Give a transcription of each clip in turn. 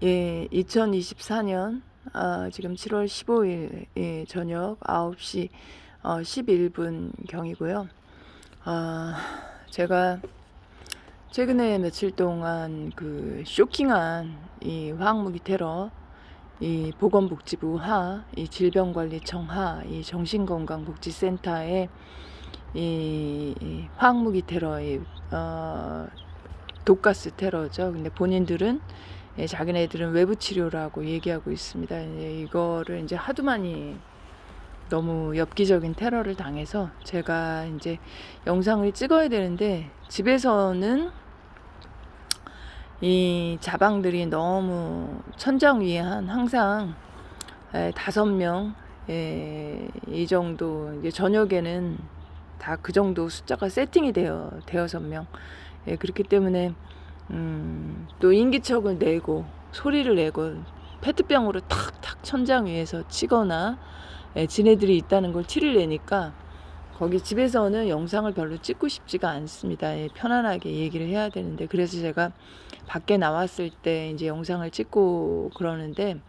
예, 2024년 지금 7월 15일 저녁 9시 11분 경이고요. 제가 최근에 며칠 동안 그 쇼킹한 이 화학무기 테러, 이 보건복지부 이 질병관리청 이 정신건강복지센터의 이 화학무기 테러의 독가스 테러죠. 근데 본인들은 자기네들은 외부 치료라고 얘기하고 있습니다. 이거를 이제 하도 많이 너무 엽기적인 테러를 당해서 제가 이제 영상을 찍어야 되는데 집에서는 이 자방들이 너무 천장 위에 항상 5명 이 정도, 이제 저녁에는 다 그 정도 숫자가 세팅이 되어 대여섯 명. 그렇기 때문에 또 인기척을 내고 소리를 내고 페트병으로 탁탁 천장 위에서 치거나 지네들이 있다는 걸 티를 내니까 거기 집에서는 영상을 별로 찍고 싶지가 않습니다. 편안하게 얘기를 해야 되는데, 그래서 제가 밖에 나왔을 때 이제 영상을 찍고 그러는데,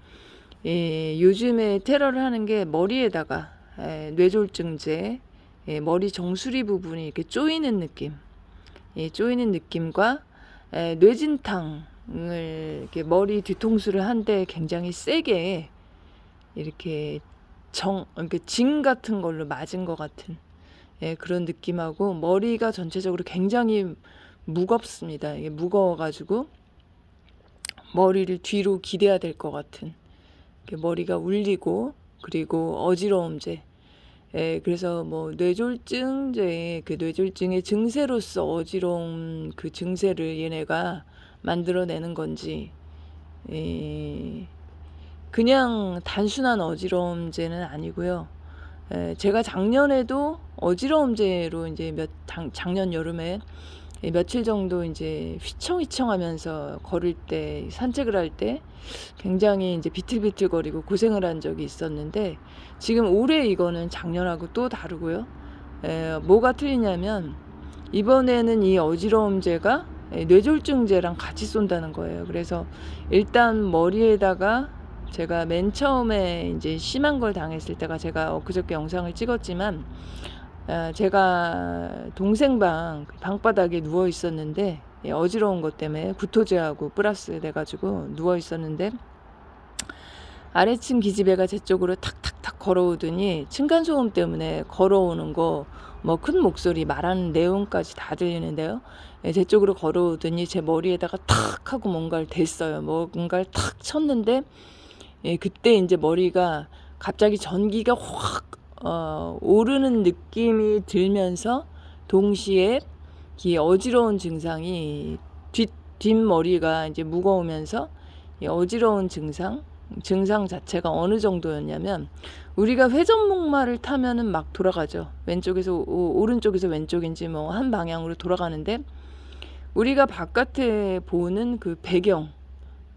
요즘에 테러를 하는 게 머리에다가 뇌졸중제, 머리 정수리 부분이 이렇게 쪼이는 느낌, 쪼이는 느낌과 뇌진탕을 이렇게 머리 뒤통수를 한 대 굉장히 세게 이렇게 이렇게 징 같은 걸로 맞은 것 같은 그런 느낌하고, 머리가 전체적으로 굉장히 무겁습니다. 이게 무거워가지고 머리를 뒤로 기대야 될 것 같은, 머리가 울리고, 그리고 어지러움제. 그래서 뭐 뇌졸중제, 그 뇌졸중의 증세로서 어지러움, 그 증세를 얘네가 만들어내는 건지, 그냥 단순한 어지러움제는 아니고요. 제가 작년에도 어지러움제로 이제 작년 여름에 며칠 정도 이제 휘청휘청하면서 걸을 때, 산책을 할 때 굉장히 이제 비틀비틀거리고 고생을 한 적이 있었는데, 지금 올해 이거는 작년하고 또 다르고요. 뭐가 틀리냐면 이번에는 이 어지러움제가 뇌졸중제랑 같이 쏜다는 거예요. 그래서 일단 머리에다가, 제가 맨 처음에 이제 심한 걸 당했을 때가, 제가 엊그저께 영상을 찍었지만, 제가 동생 방바닥에 누워 있었는데, 어지러운 것 때문에 구토제하고 플러스 돼가지고 누워 있었는데, 아래층 기지배가 제 쪽으로 탁탁탁 걸어오더니 층간소음 때문에 걸어오는 거, 뭐 큰 목소리 말하는 내용까지 다 들리는데요. 제 쪽으로 걸어오더니 제 머리에다가 탁 하고 뭔가를 댔어요. 뭔가를 탁 쳤는데, 그때 이제 머리가 갑자기 전기가 확 오르는 느낌이 들면서, 동시에 이 어지러운 증상이 뒷머리가 이제 무거우면서, 이 어지러운 증상 자체가 어느 정도였냐면, 우리가 회전목마를 타면은 막 돌아가죠. 왼쪽에서 오른쪽에서 왼쪽인지 뭐 한 방향으로 돌아가는데, 우리가 바깥에 보는 그 배경,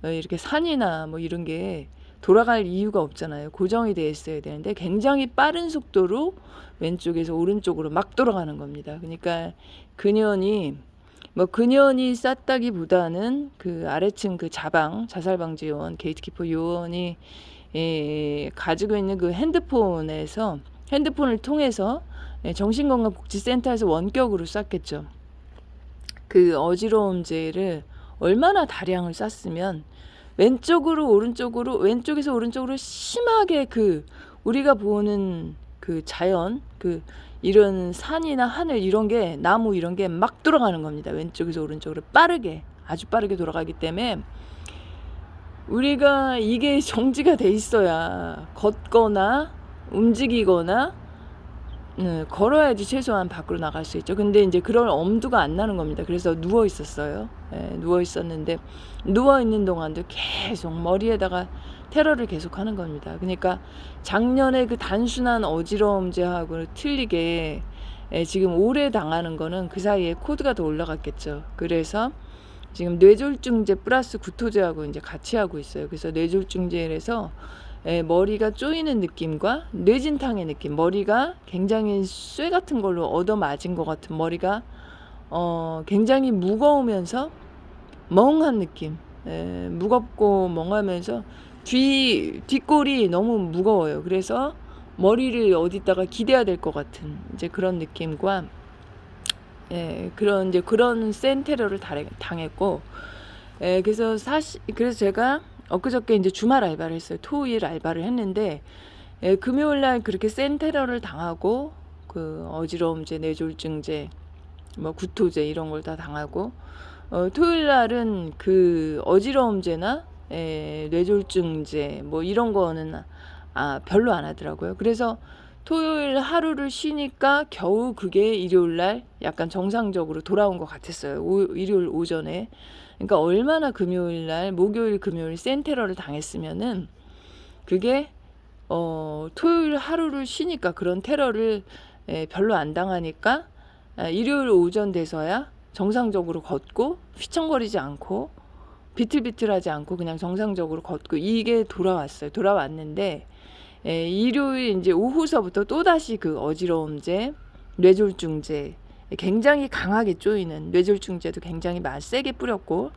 이렇게 산이나 뭐 이런 게 돌아갈 이유가 없잖아요. 고정이 되어 있어야 되는데 굉장히 빠른 속도로 왼쪽에서 오른쪽으로 막 돌아가는 겁니다. 그러니까 근연이 쌌다기보다는 그 아래층 그 자살방지 요원, 게이트키퍼 요원이 가지고 있는 그 핸드폰을 통해서 정신건강복지센터에서 원격으로 쐈겠죠. 그 어지러움제를 얼마나 다량을 쐈으면 왼쪽에서 오른쪽으로 심하게, 그 우리가 보는 그 자연, 그 이런 산이나 하늘 이런 게, 나무 이런 게 막 돌아가는 겁니다. 왼쪽에서 오른쪽으로 빠르게, 아주 빠르게 돌아가기 때문에 우리가 이게 정지가 돼 있어야 걷거나 움직이거나 걸어야지 최소한 밖으로 나갈 수 있죠. 근데 이제 그런 엄두가 안 나는 겁니다. 그래서 누워 있었어요. 누워 있었는데, 누워 있는 동안도 계속 머리에다가 테러를 계속 하는 겁니다. 그러니까 작년에 그 단순한 어지러움제하고 틀리게 지금 올해 당하는 거는 그 사이에 코드가 더 올라갔겠죠. 그래서 지금 뇌졸중제 플러스 구토제하고 이제 같이 하고 있어요. 그래서 뇌졸중제에서 머리가 쪼이는 느낌과 뇌진탕의 느낌, 머리가 굉장히 쇠 같은 걸로 얻어맞은 것 같은, 머리가 굉장히 무거우면서 멍한 느낌, 무겁고 멍하면서 뒷골이 너무 무거워요. 그래서 머리를 어디다가 기대야 될 것 같은 이제 그런 느낌과 그런 센 테러를 당했고, 그래서 제가 엊그저께 이제 주말 알바를 했어요. 토요일 알바를 했는데, 금요일 날 그렇게 센 테러를 당하고, 그 어지러움제, 뇌졸중제, 뭐 구토제 이런 걸 다 당하고, 토요일 날은 그 어지러움제나 뇌졸중제 뭐 이런 거는 별로 안 하더라고요. 그래서 토요일 하루를 쉬니까 겨우 그게 일요일 날 약간 정상적으로 돌아온 것 같았어요. 일요일 오전에. 그러니까 얼마나 금요일 날, 목요일, 금요일 센 테러를 당했으면은 그게 토요일 하루를 쉬니까 그런 테러를 별로 안 당하니까 일요일 오전 돼서야 정상적으로 걷고 휘청거리지 않고 비틀비틀하지 않고 그냥 정상적으로 걷고 이게 돌아왔어요. 돌아왔는데 일요일 이제 오후서부터 또다시 그 어지러움제, 뇌졸중제 굉장히 강하게 쪼이는 뇌졸중제도 굉장히 세게 뿌렸고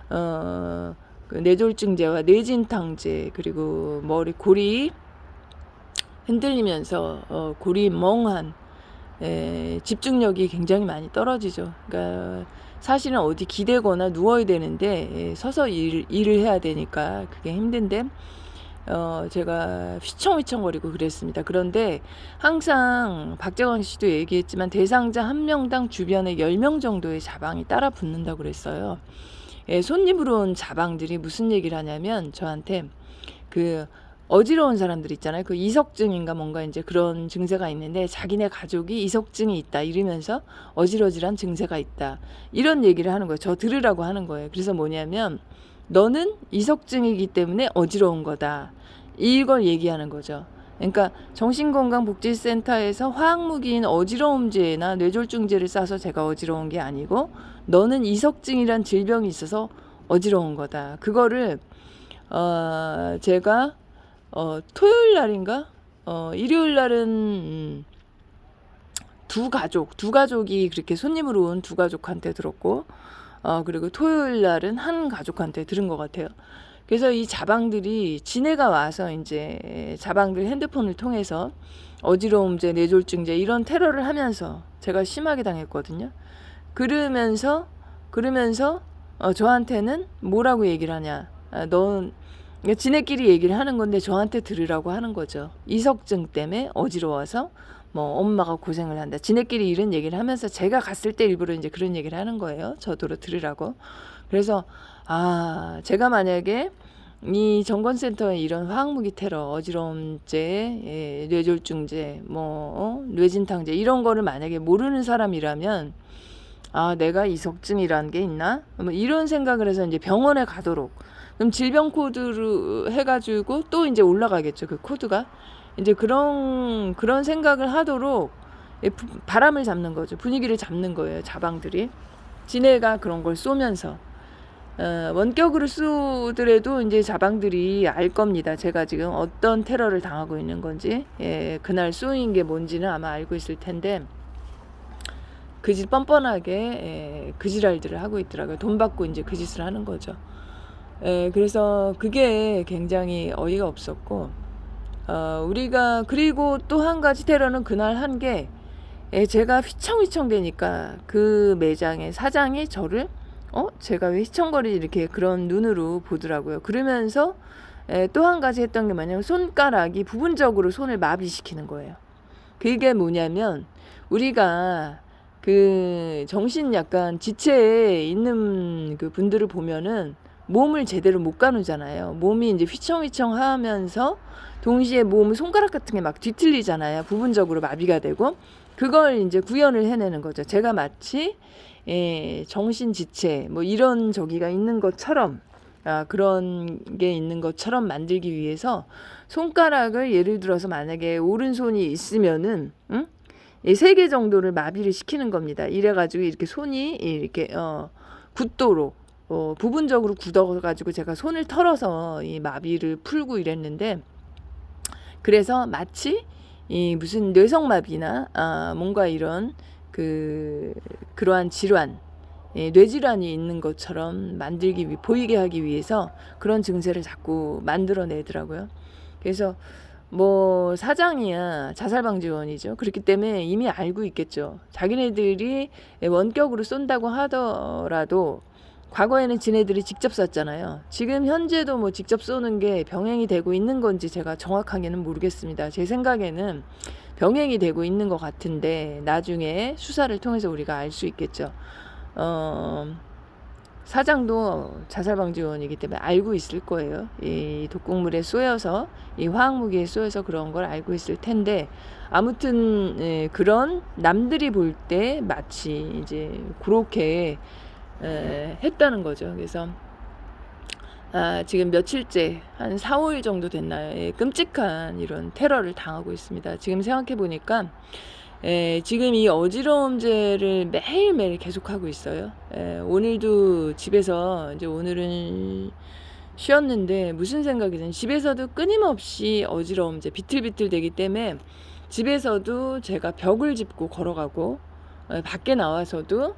그 뇌졸중제와 뇌진탕제 그리고 골이 흔들리면서 골이 멍한 집중력이 굉장히 많이 떨어지죠. 그러니까 사실은 어디 기대거나 누워야 되는데 서서 일을 해야 되니까 그게 힘든데 제가 휘청휘청거리고 그랬습니다. 그런데 항상 박재광 씨도 얘기했지만 대상자 한 명당 주변에 10명 정도의 자방이 따라 붙는다고 그랬어요. 손님으로 온 자방들이 무슨 얘기를 하냐면 저한테 그 어지러운 사람들 있잖아요. 그 이석증인가 뭔가 이제 그런 증세가 있는데 자기네 가족이 이석증이 있다 이러면서 어지러지란 증세가 있다 이런 얘기를 하는 거예요. 저 들으라고 하는 거예요. 그래서 뭐냐면 너는 이석증이기 때문에 어지러운 거다 이걸 얘기하는 거죠. 그러니까 정신건강복지센터에서 화학무기인 어지러움제나 뇌졸중제를 싸서 제가 어지러운 게 아니고 너는 이석증이란 질병이 있어서 어지러운 거다. 그거를 제가 토요일 날인가 일요일 날은 두 가족이 그렇게 손님으로 온 두 가족한테 들었고 그리고 토요일 날은 한 가족한테 들은 것 같아요. 그래서 이 자방들이 지네가 와서 이제 자방들 핸드폰을 통해서 어지러움제, 뇌졸중제 이런 테러를 하면서 제가 심하게 당했거든요. 그러면서 저한테는 뭐라고 얘기를 하냐? 넌 지네끼리 얘기를 하는 건데 저한테 들으라고 하는 거죠. 이석증 때문에 어지러워서 뭐 엄마가 고생을 한다. 지네끼리 이런 얘기를 하면서 제가 갔을 때 일부러 이제 그런 얘기를 하는 거예요. 저더러 들으라고. 그래서 제가 만약에 이 정권센터에 이런 화학무기 테러, 어지러움제, 뇌졸중제, 뇌진탕제 이런 거를 만약에 모르는 사람이라면 내가 이석증이라는 게 있나? 뭐 이런 생각을 해서 이제 병원에 가도록. 그럼 질병 코드로 해가지고 또 이제 올라가겠죠. 그 코드가. 이제 그런 생각을 하도록 바람을 잡는 거죠. 분위기를 잡는 거예요. 자방들이. 지네가 그런 걸 쏘면서. 원격으로 쏘더라도 이제 자방들이 알 겁니다. 제가 지금 어떤 테러를 당하고 있는 건지. 그날 쏘인 게 뭔지는 아마 알고 있을 텐데. 그짓 뻔뻔하게 그 지랄들을 하고 있더라고요. 돈 받고 이제 그 짓을 하는 거죠. 그래서 그게 굉장히 어이가 없었고 우리가 그리고 또 한 가지 테러는 그날 한 게 제가 휘청휘청 되니까 그 매장의 사장이 저를 제가 왜 휘청거리지 이렇게 그런 눈으로 보더라고요. 그러면서 또 한 가지 했던 게 뭐냐면 손가락이 부분적으로 손을 마비시키는 거예요. 그게 뭐냐면 우리가 그 정신 약간 지체에 있는 그 분들을 보면은 몸을 제대로 못 가누잖아요. 몸이 이제 휘청휘청 하면서 동시에 몸 손가락 같은 게 막 뒤틀리잖아요. 부분적으로 마비가 되고 그걸 이제 구현을 해내는 거죠. 제가 마치 정신 지체 뭐 이런 저기가 있는 것처럼 그런 게 있는 것처럼 만들기 위해서 손가락을 예를 들어서 만약에 오른손이 있으면은 3개 정도를 마비를 시키는 겁니다. 이래가지고 이렇게 손이 이렇게 굳도록 부분적으로 굳어가지고 제가 손을 털어서 이 마비를 풀고 이랬는데 그래서 마치 이 무슨 뇌성마비나 뭔가 이런 그러한 질환 뇌질환이 있는 것처럼 보이게 하기 위해서 그런 증세를 자꾸 만들어내더라고요. 그래서 뭐 사장이야 자살방지원이죠. 그렇기 때문에 이미 알고 있겠죠. 자기네들이 원격으로 쏜다고 하더라도 과거에는 지네들이 직접 쐈잖아요. 지금 현재도 뭐 직접 쏘는 게 병행이 되고 있는 건지 제가 정확하게는 모르겠습니다. 제 생각에는 병행이 되고 있는 것 같은데 나중에 수사를 통해서 우리가 알 수 있겠죠. 사장도 자살방지원이기 때문에 알고 있을 거예요. 이 독극물에 쏘여서 이 화학무기에 쏘여서 그런 걸 알고 있을 텐데 아무튼 그런 남들이 볼 때 마치 이제 그렇게 했다는 거죠. 그래서 지금 며칠째 한 4, 5일 정도 됐나요? 끔찍한 이런 테러를 당하고 있습니다. 지금 생각해 보니까 지금 이 어지러움제를 매일매일 계속하고 있어요. 오늘도 집에서 이제 오늘은 쉬었는데 무슨 생각이 드는 집에서도 끊임없이 어지러움제 비틀비틀 되기 때문에 집에서도 제가 벽을 짚고 걸어가고 밖에 나와서도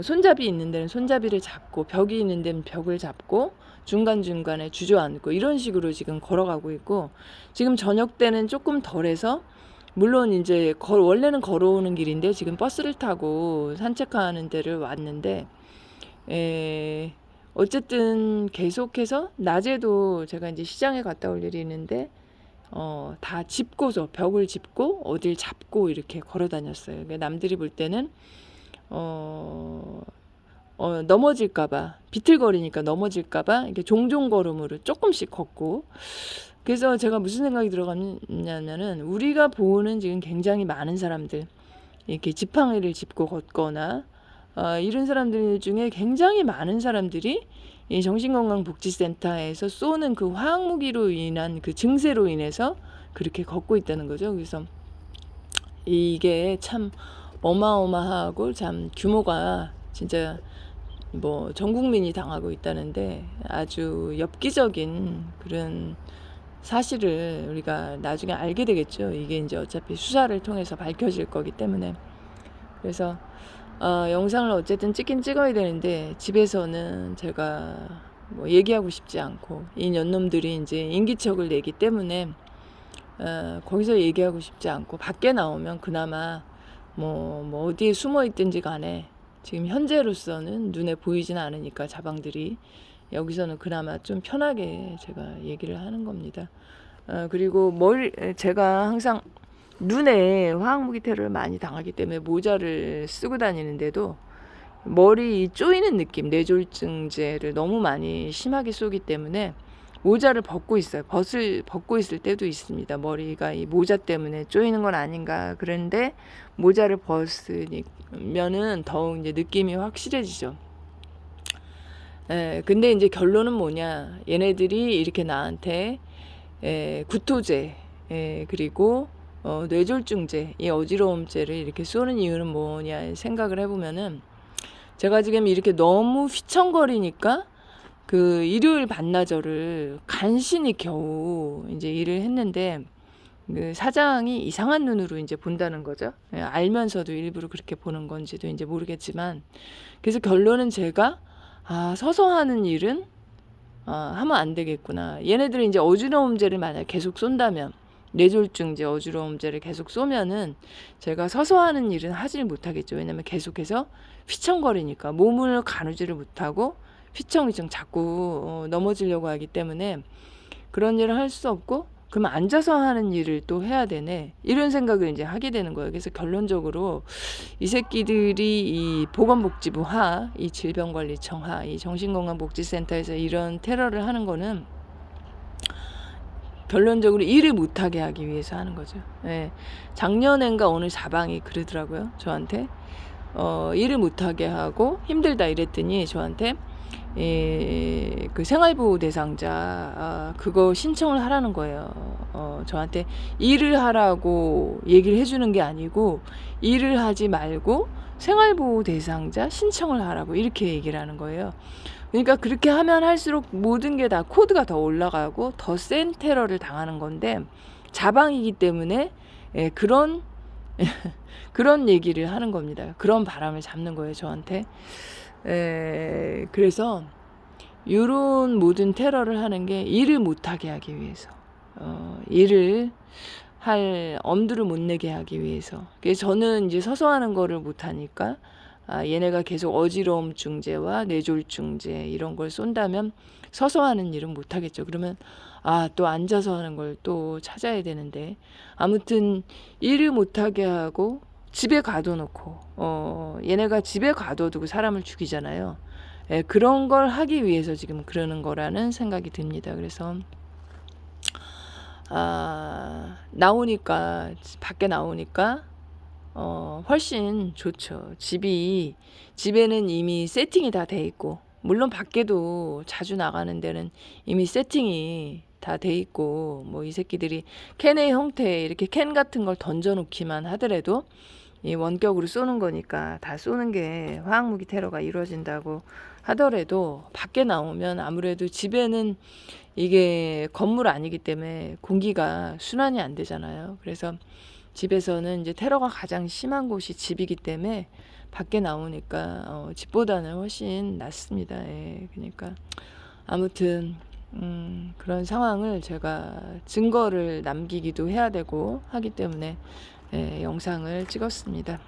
손잡이 있는 데는 손잡이를 잡고 벽이 있는 데는 벽을 잡고 중간중간에 주저앉고 이런 식으로 지금 걸어가고 있고 지금 저녁 때는 조금 덜해서 물론 이제 원래는 걸어오는 길인데 지금 버스를 타고 산책하는 데를 왔는데 어쨌든 계속해서 낮에도 제가 이제 시장에 갔다 올 일이 있는데 다 짚고서 벽을 짚고 어딜 잡고 이렇게 걸어 다녔어요. 그러니까 남들이 볼 때는 넘어질까봐 비틀거리니까 넘어질까봐 이렇게 종종 걸음으로 조금씩 걷고 그래서 제가 무슨 생각이 들어갔냐면은 우리가 보는 지금 굉장히 많은 사람들 이렇게 지팡이를 짚고 걷거나 이런 사람들 중에 굉장히 많은 사람들이 이 정신건강복지센터에서 쏘는 그 화학무기로 인한 그 증세로 인해서 그렇게 걷고 있다는 거죠. 그래서 이게 참 어마어마하고 참 규모가 진짜 뭐 전 국민이 당하고 있다는데 아주 엽기적인 그런 사실을 우리가 나중에 알게 되겠죠. 이게 이제 어차피 수사를 통해서 밝혀질 거기 때문에. 그래서 영상을 어쨌든 찍긴 찍어야 되는데 집에서는 제가 뭐 얘기하고 싶지 않고 이 년놈들이 이제 인기척을 내기 때문에 거기서 얘기하고 싶지 않고 밖에 나오면 그나마 뭐 어디에 숨어 있든지 간에 지금 현재로서는 눈에 보이진 않으니까 자방들이 여기서는 그나마 좀 편하게 제가 얘기를 하는 겁니다. 그리고 제가 항상 눈에 화학무기 테러를 많이 당하기 때문에 모자를 쓰고 다니는데도 머리 쪼이는 느낌, 뇌졸중제를 너무 많이 심하게 쏘기 때문에 모자를 벗고 있어요. 벗고 있을 때도 있습니다. 머리가 이 모자 때문에 쪼이는 건 아닌가. 그런데 모자를 벗으면은 더욱 이제 느낌이 확실해지죠. 근데 이제 결론은 뭐냐. 얘네들이 이렇게 나한테 구토제, 그리고 뇌졸중제, 이 어지러움제를 이렇게 쏘는 이유는 뭐냐 생각을 해보면은 제가 지금 이렇게 너무 휘청거리니까 그 일요일 반나절을 간신히 겨우 이제 일을 했는데 그 사장이 이상한 눈으로 이제 본다는 거죠. 알면서도 일부러 그렇게 보는 건지도 이제 모르겠지만 그래서 결론은 제가 서서 하는 일은 하면 안 되겠구나. 얘네들이 이제 어지러움제를 만약 계속 쏜다면 뇌졸중제, 어지러움제를 계속 쏘면은 제가 서서 하는 일은 하질 못하겠죠. 왜냐면 계속해서 휘청거리니까 몸을 가누지를 못하고 휘청휘청 자꾸 넘어지려고 하기 때문에 그런 일을 할 수 없고 그럼 앉아서 하는 일을 또 해야 되네. 이런 생각을 이제 하게 되는 거예요. 그래서 결론적으로 이 새끼들이 이 보건복지부 하, 이 질병관리청 하, 이 정신건강복지센터에서 이런 테러를 하는 거는 결론적으로 일을 못하게 하기 위해서 하는 거죠. 작년엔가 오늘 사방이 그러더라고요. 저한테 일을 못하게 하고 힘들다 이랬더니 저한테 그 생활보호 대상자 그거 신청을 하라는 거예요. 저한테 일을 하라고 얘기를 해주는 게 아니고 일을 하지 말고 생활보호 대상자 신청을 하라고 이렇게 얘기를 하는 거예요. 그러니까 그렇게 하면 할수록 모든 게 다 코드가 더 올라가고 더 센 테러를 당하는 건데 자방이기 때문에 그런 그런 얘기를 하는 겁니다. 그런 바람을 잡는 거예요, 저한테. 그래서 요런 모든 테러를 하는 게 일을 못하게 하기 위해서, 일을 할 엄두를 못 내게 하기 위해서. 그래서 저는 이제 서서 하는 거를 못하니까, 얘네가 계속 어지러움증제와 뇌졸중제 이런 걸 쏜다면 서서 하는 일은 못하겠죠. 그러면 또 앉아서 하는 걸 또 찾아야 되는데, 아무튼 일을 못하게 하고 집에 가둬놓고, 얘네가 집에 가둬두고 사람을 죽이잖아요. 그런 걸 하기 위해서 지금 그러는 거라는 생각이 듭니다. 그래서 나오니까, 밖에 나오니까 훨씬 좋죠. 집에는 이미 세팅이 다 돼 있고, 물론 밖에도 자주 나가는 데는 이미 세팅이 다 돼 있고, 뭐 이 새끼들이 캔의 형태에 이렇게 캔 같은 걸 던져놓기만 하더라도 이 원격으로 쏘는 거니까, 다 쏘는 게 화학무기 테러가 이루어진다고 하더라도 밖에 나오면 아무래도 집에는 이게 건물 아니기 때문에 공기가 순환이 안 되잖아요. 그래서 집에서는 이제 테러가 가장 심한 곳이 집이기 때문에 밖에 나오니까 집보다는 훨씬 낫습니다. 그러니까 아무튼 그런 상황을 제가 증거를 남기기도 해야 되고 하기 때문에 영상을 찍었습니다.